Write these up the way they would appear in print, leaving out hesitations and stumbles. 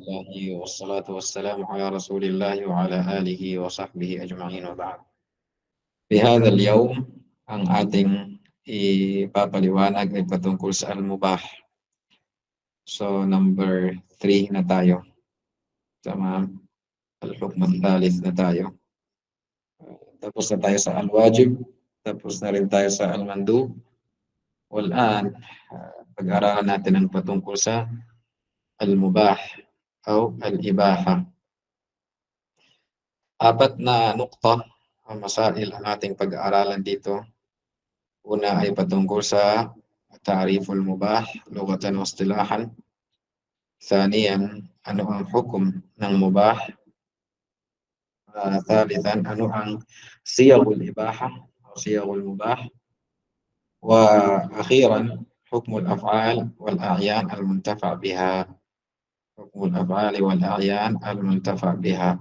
الله والصلاة والسلام على رسول الله وعلى آله وصحبه أجمعين وبعد. Di hadal yawm, ang ating ipapaliwanag ay patungkol sa al-mubah. So, number 3 na tayo. Tama, al-hukm al-thalith na tayo. Tapos na tayo sa al-wajib, tapos na rin tayo sa al-mandub. Walaan, pag-aralan natin ang patungkol sa al-mubah o al-ibaha. Apat na nukta ang masail ang ating pag-aaralan dito. Una ay patungkol sa ta'riful mubah, lughatan wa istilahan. Thaniyan, ano ang hukom ng mubah? Thalithan, ano ang siyagul ibaha o siyagul mubah? Wa akhiran, hukmul af'al wal a'yan al-muntafa' biha. Hukmul af'al wal a'yan al-muntafa' biha.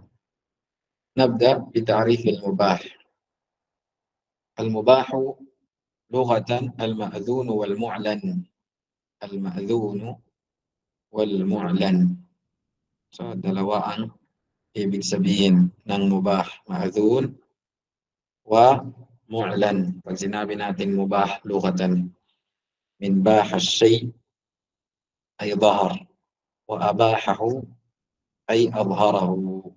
نبدأ بتعريف المباح. المباح لغة المأذون والمعلن. المأذون والمعلن. So, dalawa ang ibig sabihin ng mubah. Ma'adhun wa mu'lan. Pag sinabi natin mubah, lughatan, min baha shay ay dhahar. Wa abahahu ay adharahu.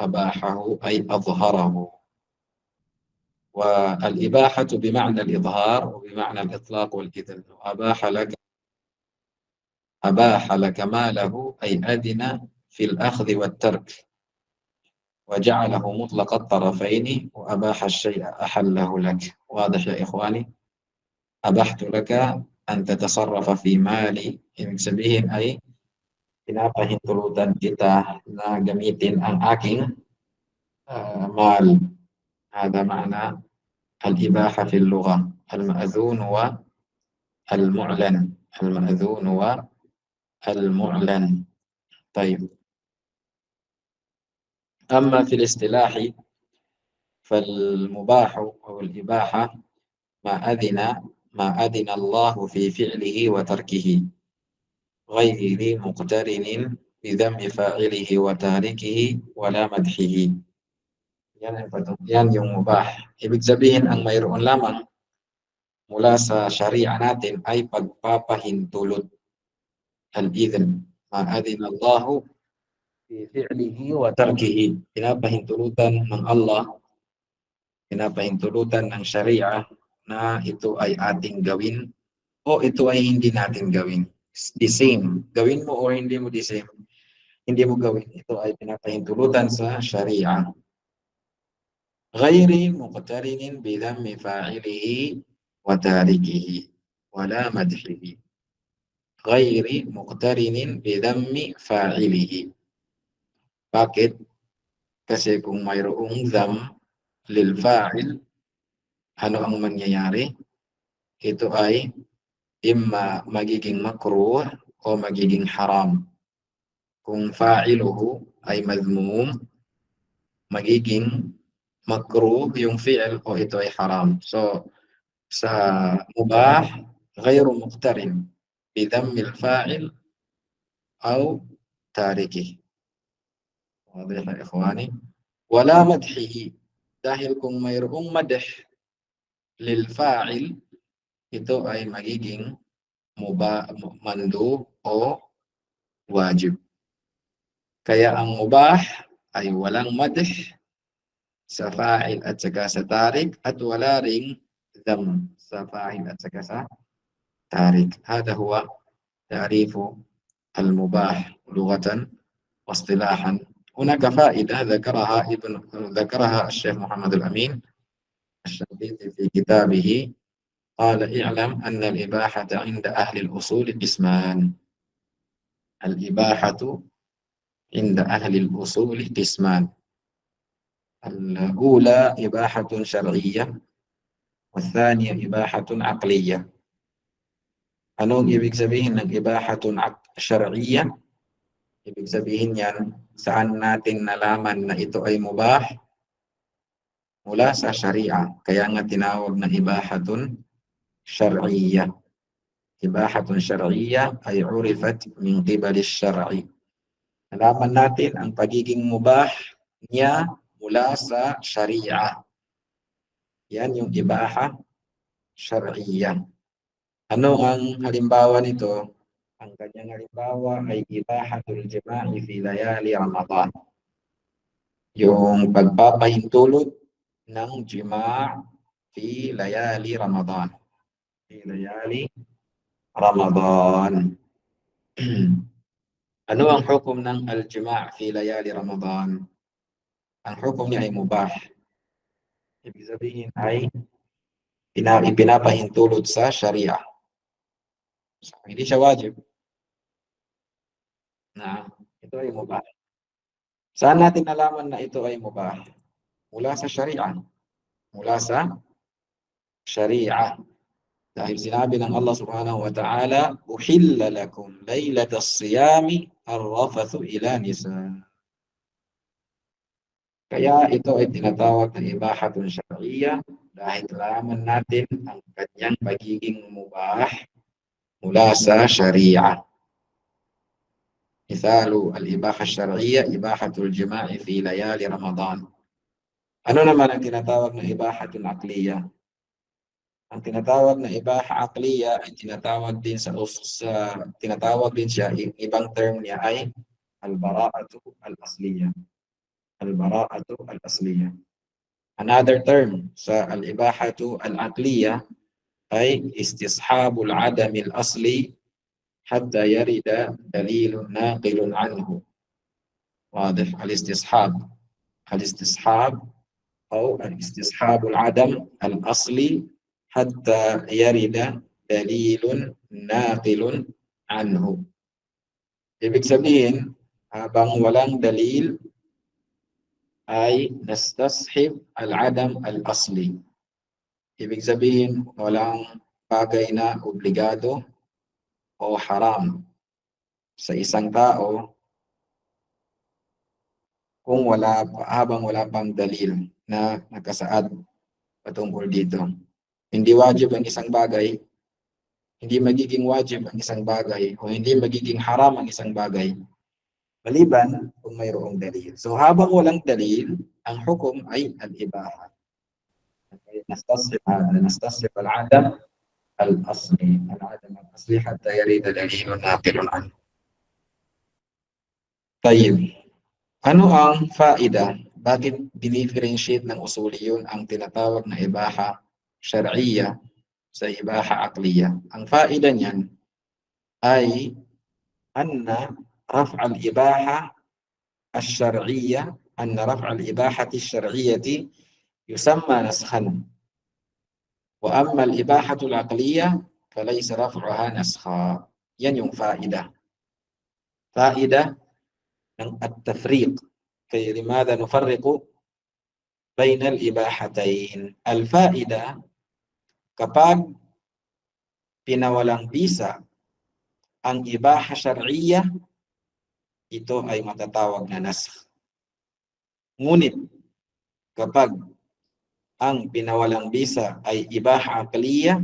أباحه أي أظهره. والإباحة بمعنى الإظهار وبمعنى الإطلاق والإذن. أباح لك ماله أي أذن في الأخذ والترك وجعله مطلق الطرفين وأباح الشيء أحله لك. واضح يا إخواني؟ أبحت لك أن تتصرف في مالي ibig sabihin ay pinapahintulutan kita na gamitin ang aking مال. هذا معنى الإباحة في اللغة. المأذون والمعلن. المأذون والمعلن. طيب، أما في الاصطلاح فالمباح أو الإباحة ما أذن الله في فعله وتركه غير مقترن بذم فاعله وتاركه ولا مدحه. Yan yung mubah. Ibig sabihin, ang mayroon lamang mula sa sharia natin ay pagpapahintulot. Al-idhn. Ma'adhin Allahu fi fi'lihi wa tarkihi. Pinapahintulutan ng Allah, pinapahintulutan ng sharia na ito ay ating gawin o ito ay hindi natin gawin. The same. Gawin mo o hindi mo the same. Hindi mo gawin. Ito ay pinapahintulutan sa sharia. غير مقترن بذم فاعله وتاركه ولا مدحه. غير مقترن بذم فاعله. Bakit? Kasi kung mayroong dham lil fa'il, ano ang mangyayari? Ito ay imma magiging makruh o magiging haram. Kung fa'iluhu ay madhmum, magiging makruh yung fi'il o ito ay haram. So, sa mubah, ghayru muqtarin bidhammil fa'il aw tarikih. Wadih ya ikhwani? Wala madhihi. Dahil kung mayroong madh lil fa'il, ito ay magiging mandub o wajib. Kaya ang mubah ay walang madh sa fa'il at saka sa tarik at wala ring dham sa fa'il at saka sa tarik. Hada huwa ta'rifu al-mubah lughatan wa istilahan. هناك فائدة ذكرها الشيخ محمد الأمين الشنقيطي في كتابه. قال: اعلم أن الإباحة عند أهل الأصول قسمان. الإباحة عند أهل الأصول قسمان. الأولى إباحة شرعية والثانية إباحة عقلية. Anong ibig sabihin ng ibahatun syar'iyya? Ibig sabihin yan, saan natin nalaman na ito ay mubah? Mula sa sharia. Kaya nga tinawag na ibahatun syar'iyya. Ibahatun syar'iyya ay urifat min qibali syar'i. Nalaman natin ang pagiging mubah niya mula sa Sharia. Yan yung ibaha syar'iyya. Ano ang halimbawa nito? Ang kanyang halimbawa ay ibahatul jima'i fi layali Ramadan. Yung pagpapahintulot ng jima' fi layali Ramadan. Fi layali Ramadan. Ano ang hukom ng al-jima' fi layali Ramadan? Ang hukom niya ay mubah. Ibig sabihin ay ipinapahintulot sa Sharia. So, hindi siya wajib na ito ay mubah. Saan natin nalaman na ito ay mubah? Mula sa Sharia. Mula sa Sharia. Dahil sinabi ng Allah subhanahu wa ta'ala, uhilla lakum laylatas siyami ar-rafathu ila nisa. Kaya ito ay tinatawag na ibahatun syar'iyya dahil nalaman natin ang kanyang pagiging mubah mula sa Sharia. Mithalu al-ibaha syar'iyya, ibahatul jima'i fi layali Ramadan. Ano naman ang tinatawag na ibahatun aqliyya? Ang tinatawag na ibaha aqliyya ay tinatawag din tinatawag din siya, ibang term niya ay al-bara'atu al-asliyya. Al-bara'atu al-asliyya. Another term sa al-ibahatu al-aqliyya ay istishabul adami al-asli hatta yarida dalilun naqilun anhu. واضح الاستصحاب أو الاستصحاب العدم الأصلي حتى يرد دليل ناقل عنه. Ibig sabihin, habang walang dalil ay nastashib al-adam al-asli. Ibig sabihin, walang bagay na obligado o haram sa isang tao kung habang wala pang dalil na nakasaad patungkol dito. Hindi wajib ang isang bagay, hindi magiging wajib ang isang bagay, o hindi magiging haram ang isang bagay, maliban kung mayroong dalil. So habang walang dalil, ang hukom ay al-ibaha. نستصحب العدم الأصلي حتى يريد دليل ناقل عنه. طيب. Ano ang faida? Bakit dinifferentiate ng usuliyun ang tinatawag na ibaha syar'iyya sa ibaha aqliyya? Ang faida niyan ay anna raf'al ibaha الشرعية أن رفع الإباحة الشرعية يسمى نسخا وأما الإباحة العقلية فليس رفعها نسخا. Yan yung faida. Faida ng at-tafriq. Kaya لماذا نفرق بين الإباحتين. Al-faida, kapag pinawalang bisa ang ibaha syar'iyya, ito ay matatawag na nasakh. Ngunit kapag ang pinawalang bisa ay ibaha aqliyya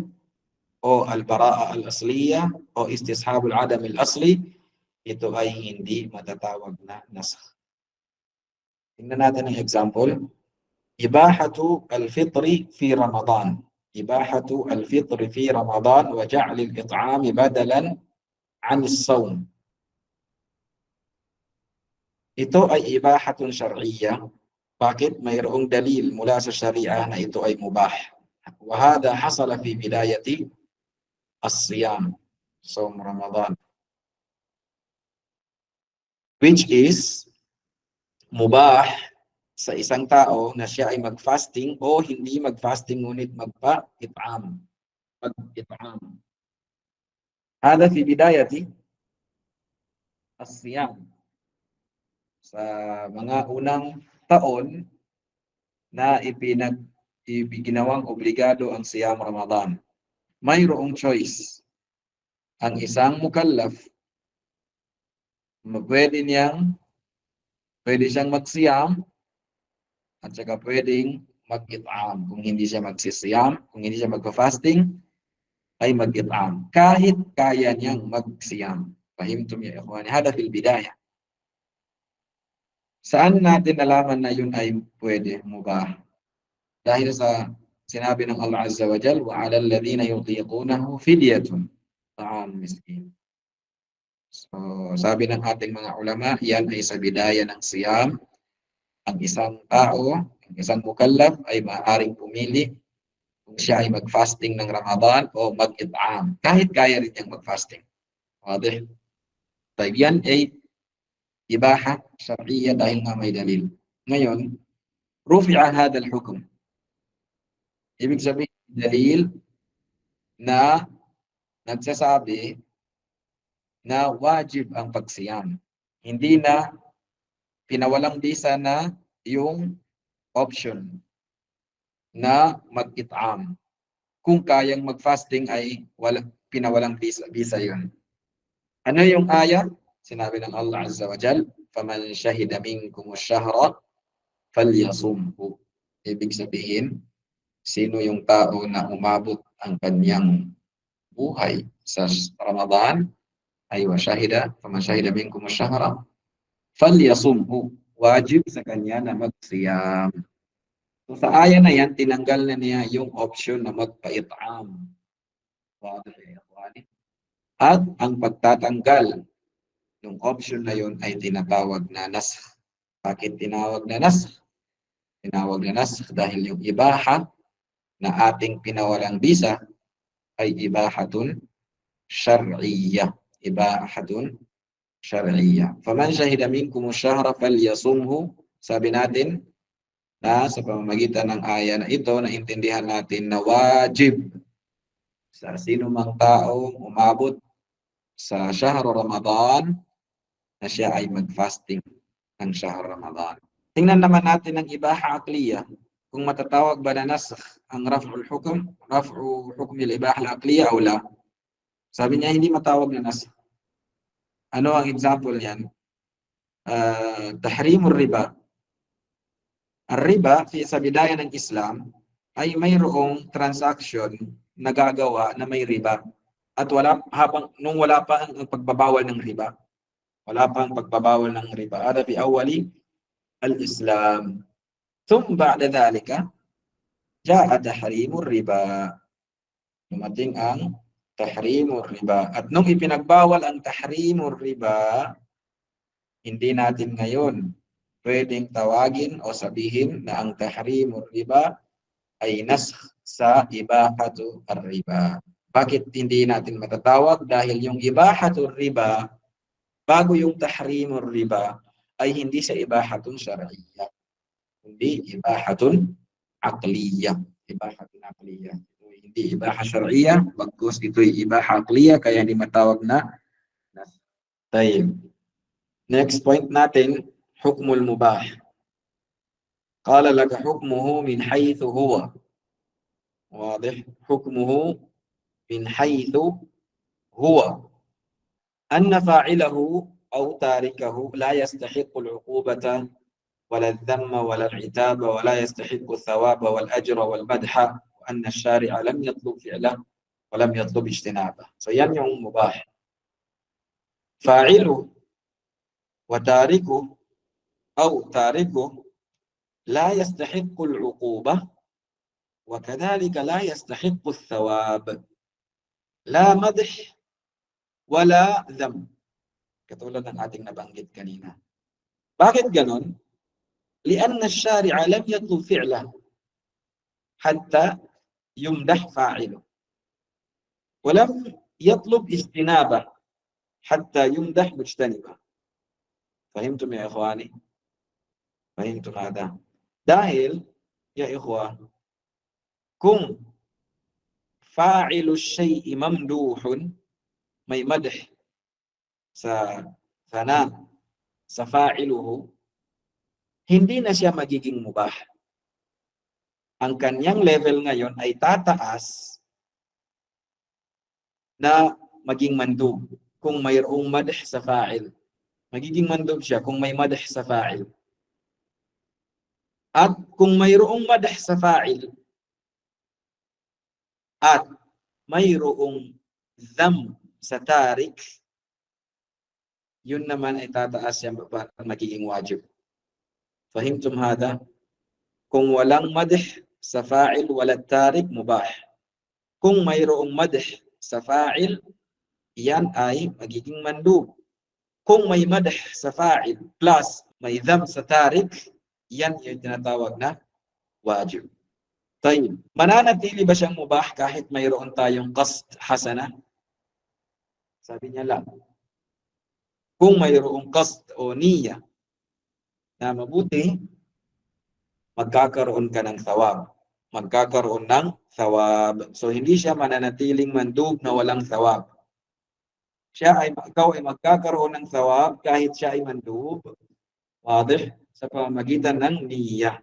o al-bara'a al-asliyya o istishabul adam al-asli, ito ay hindi matatawag na nasakh. Tingnan natin ang example. Ibahatu al-fitri fi Ramadan. Ibahatu al-fitri fi Ramadan wa ja'li al-it'ami badalan 'an as-sawm. Ito ay ibahatun syar'iyya. Bakit? Mayroong dalil mula sa Sharia na ito ay mubah. Wa hadha hasala fi bidayati as-siyam, sawm Ramadan, which is mubah sa isang tao na siya ay mag-fasting o hindi mag-fasting ngunit magpa-it'am. Mag-it'am. Hadha fi bidayati as-siyam. Sa mga unang taon na ginawang obligado ang siyam Ramadan, mayroong choice. Ang isang mukallaf, pwede siyang magsiyam at saka pwedeng mag-it'am. Kung hindi siya magsisiyam, kung hindi siya magpa-fasting, ay mag-it'am. Kahit kaya niyang magsiyam. Fahimtum ya ikhwani? Hada fil bidaya. Saan natin nalaman na yun ay pwede, mubah? Dahil sa sinabi ng Allah Azza wa Jal, wa 'alal ladhina yutiqunahu fidyatun ta'am miskin. So, sabi ng ating mga ulama, yan ay sa bidaya ng siyam. Ang isang tao, ang isang mukallaf ay maaaring pumili kung siya ay mag-fasting ng Ramadan o mag-it'am. Kahit kaya rin niyang mag-fasting. Wadih. Tayo yan ay ibaha syar'iyya dahil nga may dalil. Ngayon, rufi'a hadha al-hukm. Ibig sabihin, dalil na nagsasabi na wajib ang pagsiyam. Hindi na pinawalang bisa na yung option na mag-it'am. Kung kayang mag-fasting ay pinawalang bisa yun. Ano yung aya? Sinabi ng Allah Azza wa Jal, فَمَنْ شَهِدَ مِنْكُمُ الشَّهْرَ فَلْيَصُمْهُ. Ibig sabihin, sino yung tao na umabot ang kanyang buhay sa Ramadan, ay washahida, faman shahida minkum ash-shahra falyasumhu. Wajib sa kanya na magsiyam. So sa aya na yan, tinanggal na niya yung option na magpa-it'am. At ang pagtatanggal ng option na yun ay tinatawag na nasakh. Bakit tinawag na nasakh? Tinawag na nasakh dahil yung ibaha na ating pinawalang bisa ay ibahatun syar'iyyah. Ibahatun syar'iyyah. Faman shahida minkum ash-shahra falyasumhu. Sabi natin na sa pamamagitan ng aya na ito, naintindihan natin na wajib sa sino mang tao umabot sa Shahru Ramadan na siya ay mag-fasting ng Shahru Ramadan. Tingnan naman natin ang ibaha aqliyah. Kung matatawag ba na nasakh ang raf'ul hukm al-ibaha al-aqliyah o la? Sabi niya hindi matawag na nasakh. Ano ang example niyan? Tahrimur riba. Ang riba sa bidaya ng Islam ay mayroong transaction na gagawa na may riba. At nung wala pa ang pagbabawal ng riba. Wala pa ang pagbabawal ng riba. Ada fi awali al-Islam. Thumma ba'da dhalika ja'a tahrimur riba. Dumating ang tahrimur riba. At nung ipinagbawal ang tahrimur riba, hindi natin ngayon pwedeng tawagin o sabihin na ang tahrimur riba ay nasakh sa ibahatu ar-riba. Bakit hindi natin matatawag? Dahil yung ibahatul riba, bago yung tahrimur riba, ay hindi sa ibahatun syar'iyyah. Hindi ibahatun aqliyah. Ibahatun aqliyah. Hindi ibaha syar'iyyah, bagkus ito'y ibaha aqliyah, kaya hindi matawag na nasakh. Tayyib. Next point natin, hukmul mubah. Qala laka hukmuhu min haythu huwa. Wadih, hukmuhu min haythu huwa. Anna fa'ilahu aw tarikahu la yastahiqqu al-'uqubata wala adh-dhamma wala al-'itaba wala yastahiqqu ath-thawaba wal ajra wal madha wa anna ash-shari'a lam yatlub fi'lahu wa lam yatlub ijtinabah. So yan yung mubah. Fa'iluhu wa tarikuhu aw tarikuhu la yastahiqqu al-'uqubah wa kadhalika la yastahiqqu ath-thawab la madh wala dham. Katulad ng ating nabanggit kanina. Bakit ganon? Lianna ash-shari'a lam yatlub fi'lahu hatta yumdah fa'iluhu. Wa lam yatlub ijtinabah hatta yumdah mujtanibah. Fahimtum ya ikhwani? Fahimtum hada? Dahil, ya ikhwan, kung fa'ilu syai'i mamduhun, may madh sa sana sa fa'iluhu, hindi na siya magiging mubah. Ang kanyang level ngayon ay tataas na maging mandub kung mayroong madh sa fa'il. Magiging mandub siya kung may madh sa fa'il. At kung mayroong madh sa fa'il at mayroong dham sa tarik, yun naman ay tataas siya at magiging wajib. Fahimtum hada? Kung walang madh sa fa'il, walang tarik, mubah. Kung mayroong madh sa fa'il, yan ay magiging mandub. Kung may madh sa fa'il plus may dham sa tarik, yan yung tinatawag na wajib. Tayyib. Mananatili ba siyang mubah kahit mayroon tayong qasd hasana? Sabi niya lang. Kung mayroong qasd o niyya na mabuti, magkakaroon ka ng thawab. Magkakaroon ng thawab. So hindi siya mananatiling mandub na walang thawab. Ikaw ay magkakaroon ng thawab kahit siya ay mandub. Wadih? Sa pamamagitan ng niyya.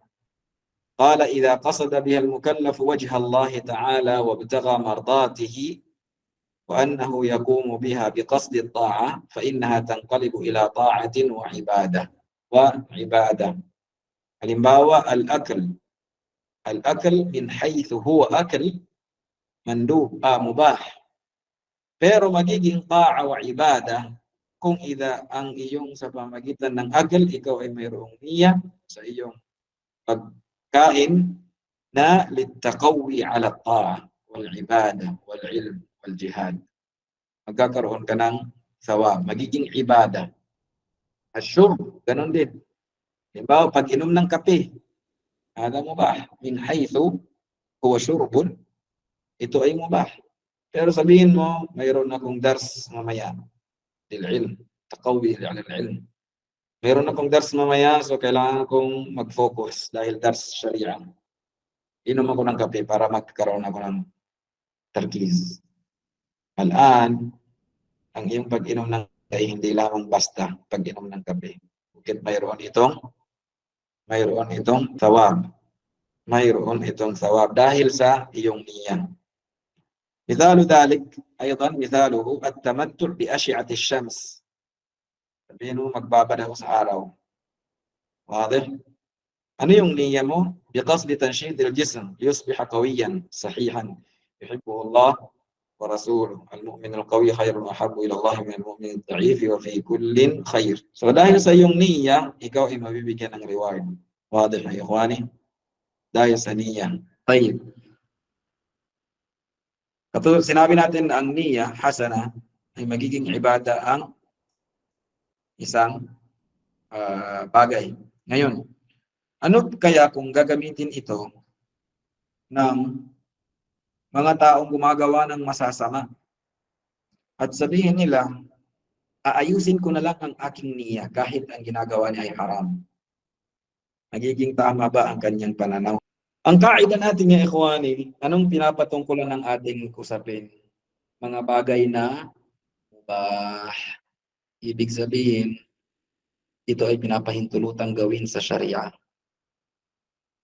قال إذا قصد بها المكلف وجه الله تعالى وابتغى مرضاته وأنه يقوم بها بقصد الطاعة فإنها تنقلب إلى طاعة وعبادة. Halimbawa, al-akl min haythu huwa akl mandub, mubah. Pero magiging ta'a wa ibadah kung ang iyong sa pamagitan ng akl, ikaw ay mayroong niyya sa iyong pagkain na litaqawi ala ta'a wal ibadah wal ilm wal jihad. Magkakaroon ka ng thawab, magiging ibadah. Asyurb, ganun din. Halimbawa, pag-inom ng kape, hada mubah. Min haythu huwa syurbun, ito ay mubah. Pero sabihin mo, mayroon akong dars mamaya. Dil-ilm, taqawi al-ilm. Mayroon akong dars mamaya, so kailangan kong mag-focus dahil dars sharia. Inom ako ng kape para magkaroon ako ng tarkiz. Alaan, ang iyong pag-inom ng kape ay hindi lamang basta pag-inom ng kape. Bakit mayroon itong thawab. Mayroon itong thawab dahil sa iyong niyya. Mithalu dhalik, aydan mithaluhu at-tamattu' bi ashi'ati syams. Sabihin mo, magbabad ako sa araw. Wadih? Ano yung niyya mo? Biqasdi tanshid al-jism, yusbiha qawiyan, sahihan, yuhibbuhu Allah wa rasuluhu. Al-mu'min al-qawi khairun ahabbu ila Allah min al-mu'min al-da'if wa fi kullin khair. So dahil sa iyong niyya, ikaw ay mabibigyan ng reward. Wadih ya ikhwani? Dahil sa niyya. Tayyib. Katulad sinabi natin na ang niyya, hasana, ay magiging ibada ang isang bagay. Ngayon, ano kaya kung gagamitin ito ng mga taong gumagawa ng masasama at sabihin nila, aayusin ko na lang ang aking niyya kahit ang ginagawa niya ay haram. Magiging tama ba ang kanyang pananaw? Ang kaida natin nga ikhwani, anong pinapatungkulan ng ating usapin? Mga bagay na mubah. Ibig sabihin, ito ay pinapahintulutang gawin sa Sharia.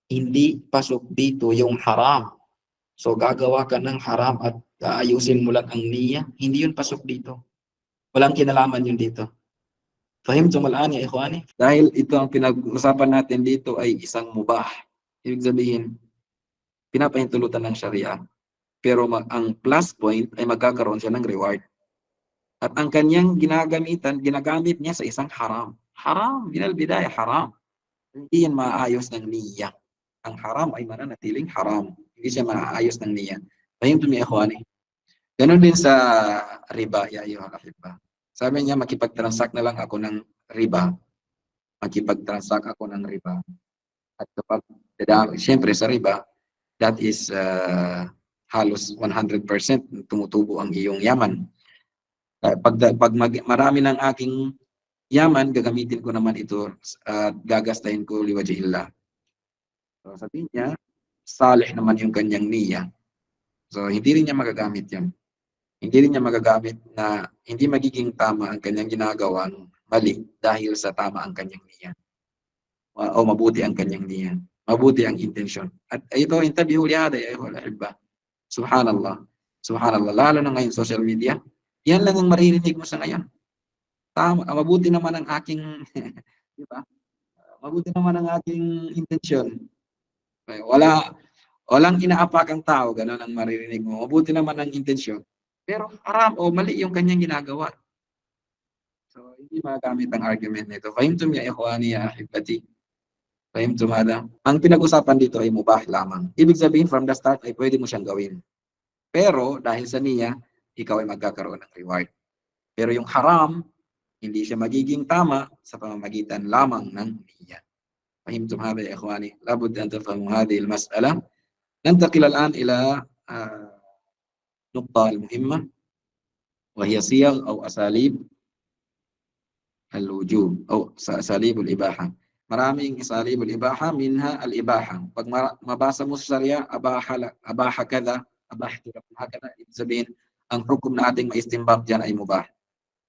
Hindi pasok dito yung haram. So gagawa ka ng haram at ayusin mo lang ang niyya, hindi yun pasok dito. Walang kinalaman yun dito. Fahimtum al-an ya ikhwani? Dahil ito ang pinag-usapan natin dito ay isang mubah. Ibig sabihin, pinapahintulutan ng Sharia. Pero ang plus point ay magkakaroon siya ng reward. At ang kanyang ginagamit niya sa isang haram. Haram, binal bidaya, haram. Hindi yan maayos ng niyya. Ang haram ay mananatiling haram. Hindi siya maayos ng niyya. Fahimtum ya ikhwani? Ganon din sa riba, ya ayyuhal ahibba. Sabi niya, makipag-transact na lang ako ng riba. Makipag-transact ako ng riba. At kapag, siyempre sa riba, that is halos 100% tumutubo ang iyong yaman. Pag marami ng aking yaman, gagamitin ko naman ito at gagastahin ko liwajihillah. So sabihin niya, salih naman yung kanyang niyya. So hindi rin niya magagamit yan. Hindi rin niya magagamit na hindi magiging tama ang kanyang ginagawang mali dahil sa tama ang kanyang niyya. O mabuti ang kanyang niyya. Mabuti ang intensyon. At ito, intabihu liyada, ayuhal ahibba. Subhanallah. Subhanallah. Lalo na ngayon social media. Yan lang ang maririnig mo sa ngayon. Tama, mabuti naman ang aking, di ba? Mabuti naman ang aking intensyon. Walang inaapakang tao, gano'n ang maririnig mo. Mabuti naman ang intensyon. Pero haram o mali yung kanyang ginagawa. So, hindi magagamit ang argument nito. Fahimtum ya ikhwani ya ahibati. Fahimtum hada? Ang pinag-usapan dito ay mubah lamang. Ibig sabihin from the start ay pwede mo siyang gawin. Pero dahil sa niya, ikaw ay magkakaroon ng reward. Pero yung haram, hindi siya magiging tama sa pamamagitan lamang ng niya. فهمتم هذا يا إخواني؟ لابد أن تفهموا هذه المسألة. ننتقل الآن إلى النقطة المهمة وهي صيغ أو أساليب الوجوب أو أساليب الإباحة. Maraming asalib al-ibaha, minha al-ibaha. Pag mabasa mo sa Sharia, abaha kada, abahtu lakum hakada, ibig sabihin, ang hukom na ating maistimbab dyan ay mubah.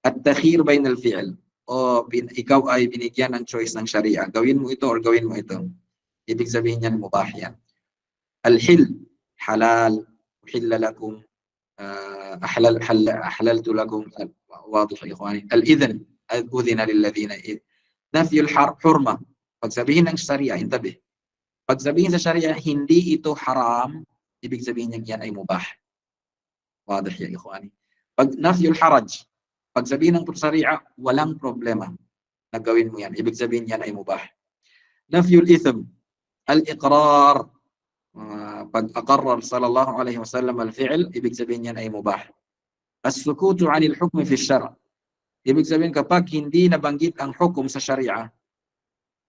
At-takhir bain al-fi'l, o ikaw ay binigyan ng choice ng Sharia. Gawin mo ito or gawin mo ito. Ibig sabihin yan, mubah yan. Al-hil, halal, uhilla lakum, أحللت لكم واضح يا إخواني. الإذن أذن للذين نفي الحرمة. Pag sabihin ng Sharia, intabih. Pag sabihin sa Sharia, hindi ito haram, ibig sabihin niya yan ay mubah. Wadah ya ikhwani. Pag nafyul haraj, pag sabihin ng Sharia, walang problema. Nagawin mo yan, ibig sabihin yan ay mubah. Nafyul ithm, al-iqrar. Pag aqarrar sallallahu alaihi wasallam al-fi'l, ibig sabihin yan ay mubah. As-sukutu 'anil hukm fi syar'. Ibig sabihin kapag hindi nabanggit ang hukom sa Sharia,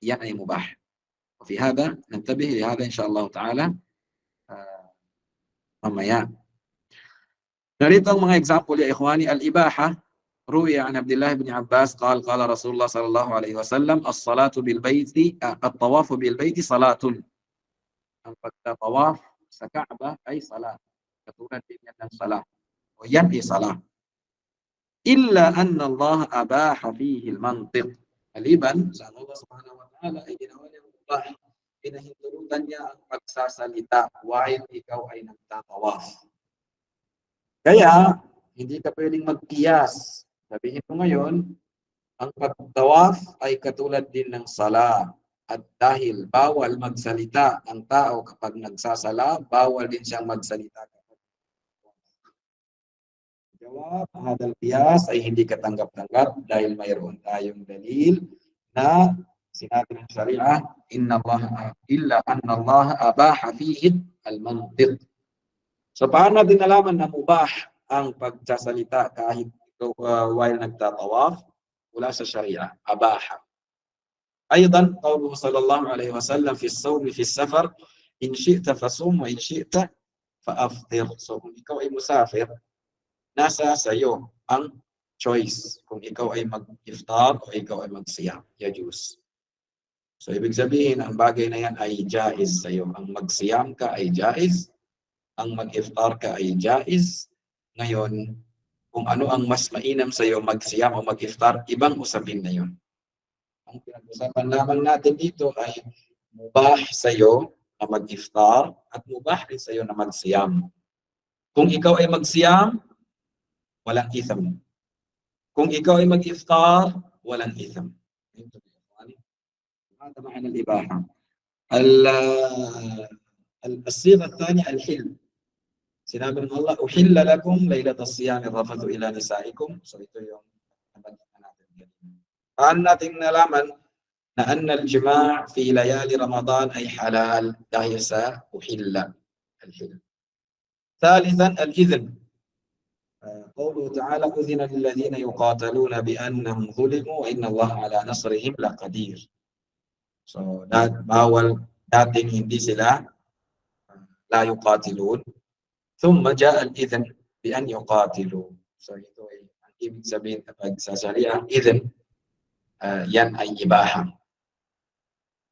yan ay mubah. وفي هذا ننتبه لهذا إن شاء الله تعالى mamaya. Narito ang mga example ya ikhwani. Al-ibaha, روي عن عبد الله بن عباس قال قال رسول الله صلى الله عليه وسلم الصلاة بالبيت الطواف بالبيت صلاة. Ang pagtatawaf sa Kaaba ay salat. Katulad din yan ng salat. O yan ay salat. Illa anna Allah abaha fihi al-mantiq. Maliban sa Allah subhanahu wa ta'ala ay ginawa niya mubah. Pinahintulutan niya ang pagsasalita while ikaw ay nagtatawaf. Kaya, hindi ka pwedeng magkiyas. Sabihin mo ngayon, ang pagtawaf ay katulad din ng sala. At dahil bawal magsalita ang tao kapag nagsasala, bawal din siyang magsalita. Jawab, hadal qiyas ay hindi katanggap-tanggap dahil mayroon tayong dalil na sinabi ng Sharia, inna Allah illa anna Allah abaha fihi al-mantiq. So paano natin nalaman na mubah ang pagsasalita kahit while nagtatawaf? Wala sa Sharia, abaha. أيضا قوله صلى الله عليه وسلم في الصوم في السفر إن شئت فصوم وإن شئت فأفطر. So kung ikaw ay musafir, nasa sayo ang choice kung ikaw ay mag-iftar o ikaw ay mag-siyam. Yajuz. So ibig sabihin, ang bagay na yan ay jaiz sayo. Ang mag-siyam ka ay jaiz, ang mag-iftar ka ay jaiz. Ngayon, kung ano ang mas mainam sayo, mag-siyam o mag-iftar, ibang usapin na yun. Ang pinag-usapan lamang natin dito ay mubah sa'yo na mag-iftar at mubah rin sa'yo na mag-siyam. Kung ikaw ay mag-siyam, walang itham. Kung ikaw ay mag-iftar, walang itham. هذا معنى الإباحة. الصيغة الثانية الحل. Sinabi ng Allah, uhilla lakum laylatas siyami rafatu ila nisaikum. So ito yung nabanggit na natin. Paano natin nalaman na anna al-jima' fi layali Ramadan ay halal dahil sa uhilla, al-hil. ثالثا الإذن. قوله تعالى أذن للذين يقاتلون بأنهم ظلموا وإن الله على نصرهم لقدير. So that bawal dating hindi sila la yuqatilun. ثم جاء الإذن بأن يقاتلوا. So ito ay ang ibig sabihin kapag sa Sharia, إذن yan ay ibaha.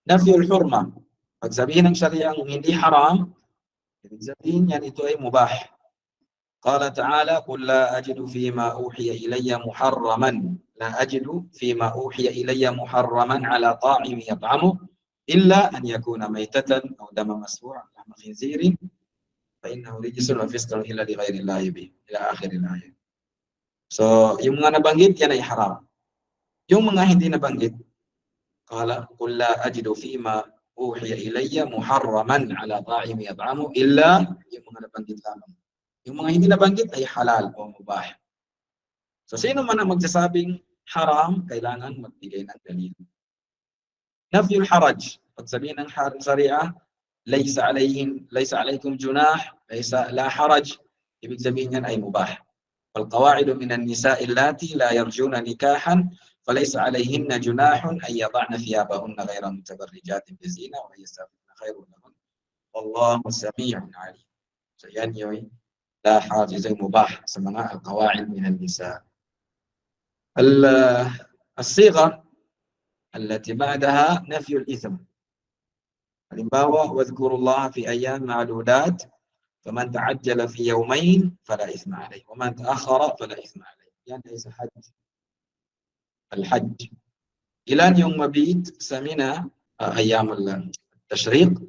Nafyul hurma. Pag sabihin ng Sharia ang hindi haram, ibig sabihin yan ito ay mubah. قال تعالى قل لا أجد فيما أوحي إلي محرما لا أجد فيما أوحي إلي محرما على طاعم يطعمه إلا أن يكون ميتة أو دم مسفوحا لحم خنزير فإنه رجس وفسق إلا لغير الله به إلى آخر الآية. So, yung mga nabanggit yan ay haram. Yung mga hindi nabanggit, قال قل لا أجد فيما أوحي إلي محرما على طاعم يطعمه إلا yung mga nabanggit lamang. Yung mga hindi nabanggit ay halal o mubah. So, sino man ang magsasabing haram, kailangan magbigay ng dalil. Nafyul haraj. Pag sabihin ng Sharia, laysa alaykum junah, la haraj, ibig sabihin yan ay mubah. والقواعد من النساء اللاتي لا يرجون نكاحا فليس عليهن جناح أن يضعن ثيابهن غير متبرجات بزينة وأن يستعففن خير لهن والله سميع عليم. So yan yung لا حاجز مباح سمناها القواعد من النساء. الصيغة التي بعدها نفي الإثم. واذكروا الله في أيام معدودات فمن تعجل في يومين فلا إثم عليه ومن تأخر فلا إثم عليه. يعني ليس حج. الحج إلى يوم مبيت سمينا أيام التشريق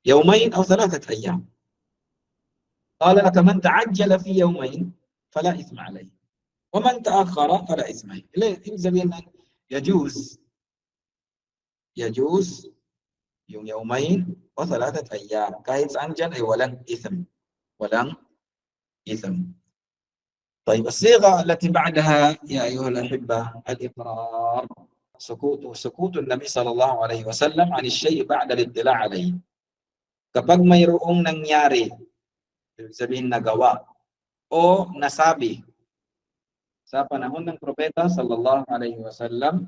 يومين أو 3 أيام. قال فمن تعجل في يومين فلا إثم عليه ومن تأخر فلا إثم عليه. يجوز يومين و3 أيام kahit saan dyan ay walang إثم. طيب الصيغة التي بعدها يا أيها الأحبة الإقرار. سكوت النبي صلى الله عليه وسلم عن الشيء بعد الاطلاع عليه. Kapag mayroong nangyari, sabihin nagawa o nasabi sa panahon ng propeta sallallahu alaihi wasallam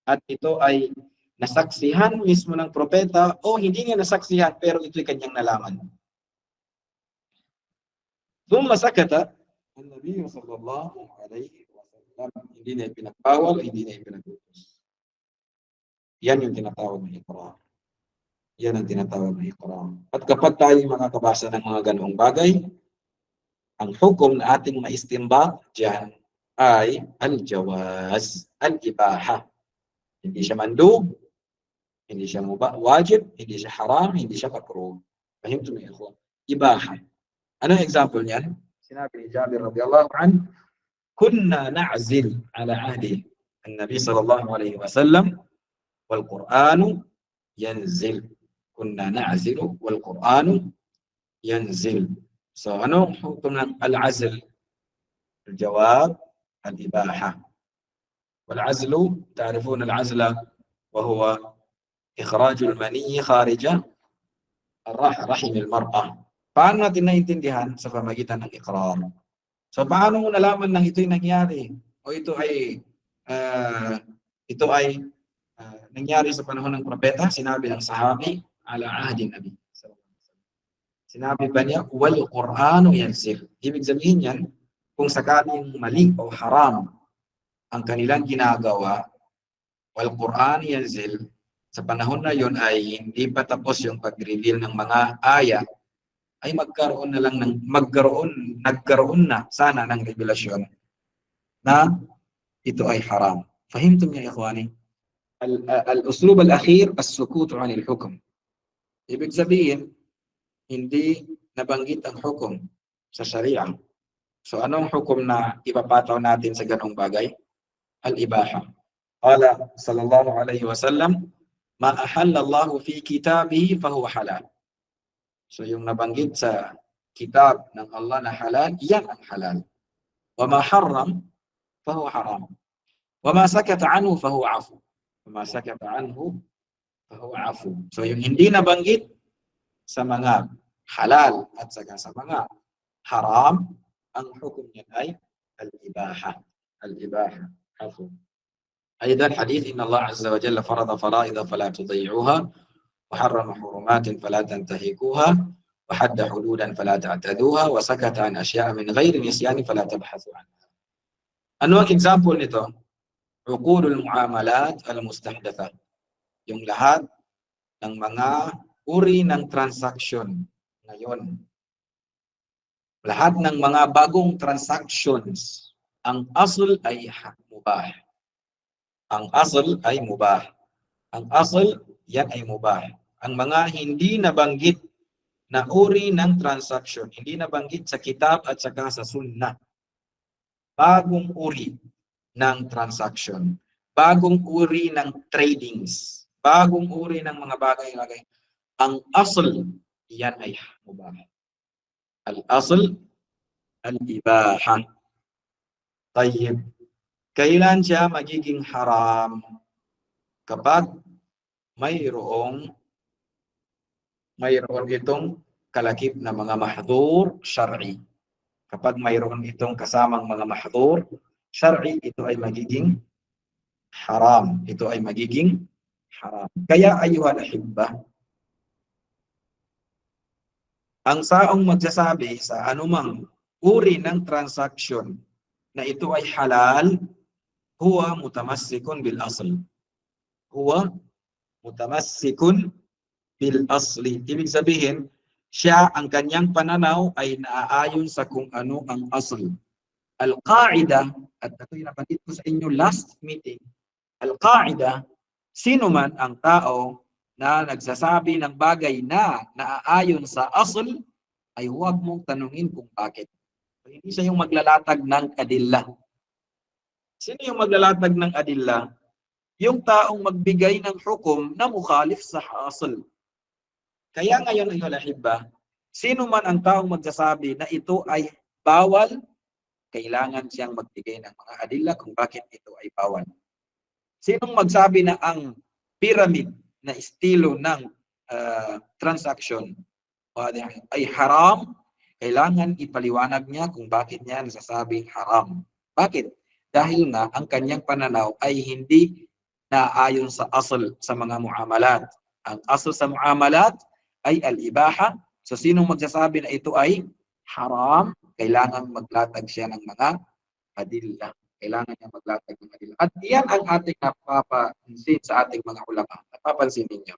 at ito ay nasaksihan mismo ng propeta o hindi niya nasaksihan pero ito'y kanyang nalaman. ثم سكت النبي صلى الله عليه وسلم. Hindi niya pinagpawal, hindi niya pinag-utos. Yan yung tinatawag na iqrar. Yan ang tinatawag na iqrar. At kapag tayo makakabasa ng mga ganoong bagay, ang hukom na ating maistimbat dyan ay al-jawaz, al-ibaha. Hindi siya mandub, hindi siya wajib, hindi siya haram, hindi siya makruh. Fahimtum ya ikhwan? Ibaha. Ano yung example niyan? Sinabi ni Jabir radhiyallahu anhu, kunna na'zil ala ahdi an-nabi sallallahu alaihi wasallam wal Qur'anu yanzil. Kunna na'zilu wal Qur'anu yanzil. So ano hukum ng al-azl? الجواب الإباحة. والعزل تعرفون العزل وهو إخراج المني خارج رحم المرأة. Paano natin naiintindihan sa pamagitan ng iqrar? So paano mo nalaman na ito'y nangyari o ito ay nangyari sa panahon ng propeta? Sinabi ng sahabi ala ahdi nabi. Sinabi ba niya wal Qur'anu yanzil. Ibig sabihin yan kung sakaling mali o haram ang kanilang ginagawa, wal Qur'an yanzil, sa panahon na yon ay hindi pa tapos yung pag-reveal ng mga ayat, ay nagkaroon na sana ng revelasyon na ito ay haram. Fahimtum ya ikhwani? Al-uslub al-akhir, as-sukut 'an al-hukm. Ibig sabihin, hindi nabanggit ang hukom sa Sharia. So anong hukom na ipapataw natin sa ganong bagay? Al-ibaha. Qala sallallahu alaihi wasallam, ma ahalla Allahu fi kitabihi fahuwa halal. So yung nabanggit sa kitab ng Allah na halal, yan ang halal. Wa ma harram fahuwa haram. Wa ma sakata anhu fahuwa afu. Wa ma sakata anhu fahuwa afu. So yung hindi nabanggit sa mga halal at saka sa mga haram, ang hukum niyan ay al-ibaha. Al-ibaha. Afu. أيضا حديث إن الله عز وجل فرض فرائض فلا تضيعوها وحرم حرمات فلا تنتهكوها وحد حدودا فلا تعتدوها وسكت عن أشياء من غير نسيان فلا تبحثوا عنها. Ano ang example nito? عقود المعاملات المستحدثة. Yung lahat ng mga uri ng transaction ngayon. Lahat ng mga bagong transactions, ang asl ay mubah. Ang asl ay mubah. Ang asl, yan ay mubah. Ang mga hindi nabanggit na uri ng transaction, hindi nabanggit sa kitab at saka sa sunnah. Bagong uri ng transaction. Bagong uri ng tradings. Bagong uri ng mga bagay-bagay. Ang asl, yan ay mubah. Al-asl, al-ibaha. Tayyib. Kailan siya magiging haram? Kapag mayroon itong kalakip na mga mahdhur syar'i. Kapag mayroon itong kasamang mga mahdhur syar'i, ito ay magiging haram. Ito ay magiging haram. Kaya ayuhal ahibba, ang saong magsasabi sa anumang uri ng transaksyon na ito ay halal, huwa mutamassikun bil asl. Huwa mutamassikun bil asli. Ibig sabihin, siya, ang kanyang pananaw ay naaayon sa kung ano ang asl. Al-qaida, at ito'y nabanggit ko sa inyo last meeting, al-qaida, sino man ang tao na nagsasabi ng bagay na naaayon sa asl, ay huwag mong tanungin kung bakit. Hindi siya yung maglalatag ng adilla. Sino yung maglalatag ng adilla? Yung taong magbigay ng hukom na mukhalif sa asl. Kaya ngayon, ayuhal ahibba, sino man ang taong magsasabi na ito ay bawal, kailangan siyang magbigay ng mga adilla kung bakit ito ay bawal. Sinong magsabi na ang pyramid na estilo ng transaction ay haram, kailangan ipaliwanag niya kung bakit niya nasasabing haram. Bakit? Dahil nga ang kanyang pananaw ay hindi naayon sa asl sa mga muamalat. Ang asl sa muamalat ay al-ibaha. So sinong magsasabi na ito ay haram, kailangan maglatag siya ng mga adilla. Kailangan niya maglatag ng adilla. At iyan ang ating napapansin sa ating mga ulama. Napapansin ninyo.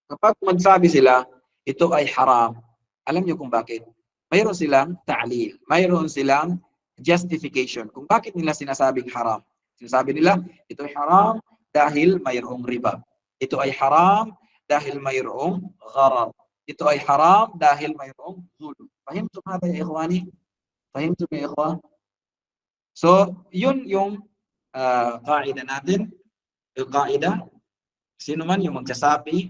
Kapag magsabi sila, ito ay haram, alam niyo kung bakit? Mayroon silang ta'lil. Mayroon silang justification kung bakit nila sinasabing haram. Sinasabi nila, ito ay haram dahil mayroong riba. Ito ay haram dahil mayroong gharar. Ito ay haram dahil mayroong zulm. Fahimtum hada ya ikhwani? Fahimtum ya ikhwan? So, yun yung qaida natin. Yung qaida, sino man yung magsasabi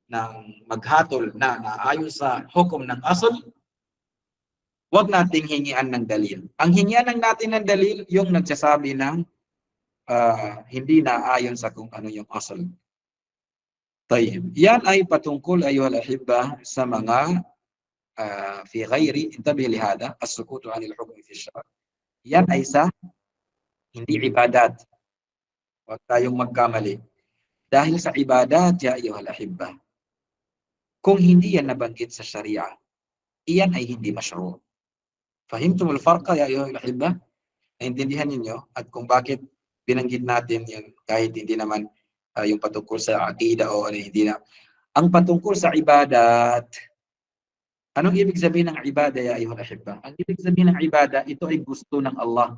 ng maghatol na naayon sa hukom ng asl, huwag nating hingian ng dalil. Ang hingian natin ng dalil, yung nagsasabi ng hindi naayon sa kung ano yung asl. Tayyib. Yan ay patungkol ayuhal ahibba sa mga fi ghairi, intabih lihada, as-sukutu anil hukmi fi syar'. Yan ay sa hindi ibadat. Huwag tayong magkamali. Dahil sa ibadat, ya ayuhal ahibba, kung hindi yan nabanggit sa Sharia, iyan ay hindi masyru'. Fahimtum al-farqa ya ayuhal ahibba? Naintindihan ninyo at kung bakit binanggit natin yan kahit hindi naman yung patungkol sa aqida o ano, hindi na. Ang patungkol sa ibadat, anong ibig sabihin ng ibada ya ayuhal ahibba? Ang ibig sabihin ng ibada, ito ay gusto ng Allah.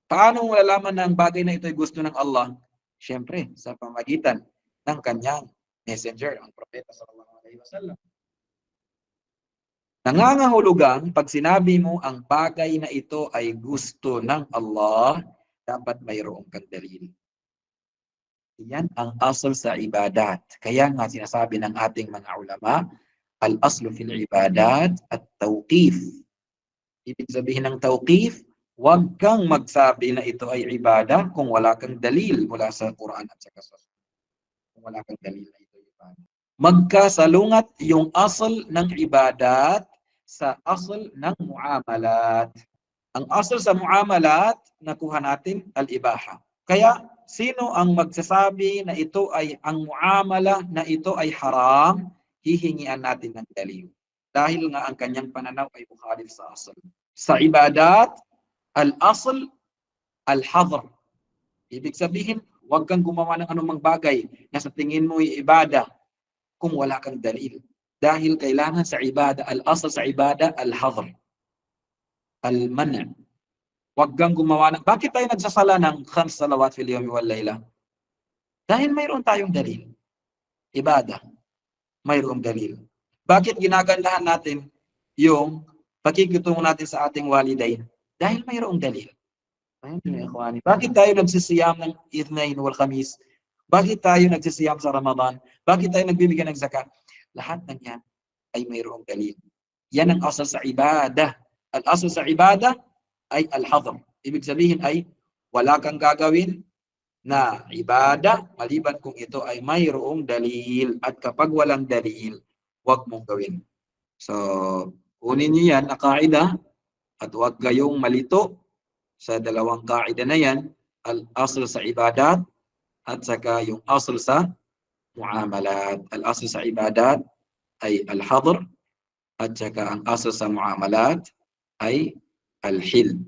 Paano malalaman na ang bagay na ito ay gusto ng Allah? Siyempre, sa pamagitan ng kanyang messenger, ang propeta sallallahu alaihi wasallam. Nangangahulugan, pag sinabi mo ang bagay na ito ay gusto ng Allah, dapat mayroong kang dalil. Yan ang asal sa ibadat. Kaya nga sinasabi ng ating mga ulama, al-aslu fil ibadat at tawqif. Ibig sabihin ng tawqif, huwag kang magsabi na ito ay ibadah kung wala kang dalil mula sa Quran at sa Sunnah. Kung wala kang dalil na ito ay ibadah. Magkasalungat yung asal ng ibadat sa asal ng muamalat. Ang asal sa muamalat, nakuha natin al-ibaha. Kaya, sino ang magsasabi na ito ay, ang muamala na ito ay haram, hihingian natin ng dalil. Dahil nga ang kanyang pananaw ay mukhalif sa asal. Sa ibadat, al-asl, al-hadr. Ibig sabihin, huwag kang gumawa ng anumang bagay na sa tingin mo ay ibada kung wala kang dalil. Dahil kailangan sa ibada, al-asl sa ibada, al-hadr. Al-man'. Huwag kang gumawa ng... Bakit tayo nagsasala ng 5 salawat fil yawmi wal layla? Dahil mayroon tayong dalil. Ibada. Mayroong dalil. Bakit ginagandahan natin yung pakikitungo natin sa ating walidain? Dahil mayroong dalil. Bakit tayo nagsisiyam ng Ithnain wal Khamis? Bakit tayo nagsisiyam sa Ramadan? Bakit tayo nagbibigay ng zakat? Lahat ng yan ay mayroong dalil. Yan ang asal sa ibadah. Al-asal sa ibadah ay al-hadr. Ibig sabihin ay wala kang gagawin na ibadah maliban kung ito ay mayroong dalil, at kapag walang dalil, huwag mong gawin. So, kunin niyo yan na kaida at huwag kayong malito sa dalawang kaida na yan, al-asl sa ibadat at saka yung asl sa muamalat. Al-asl sa ibadat ay al-hadr at saka ang asl sa muamalat ay al-hil.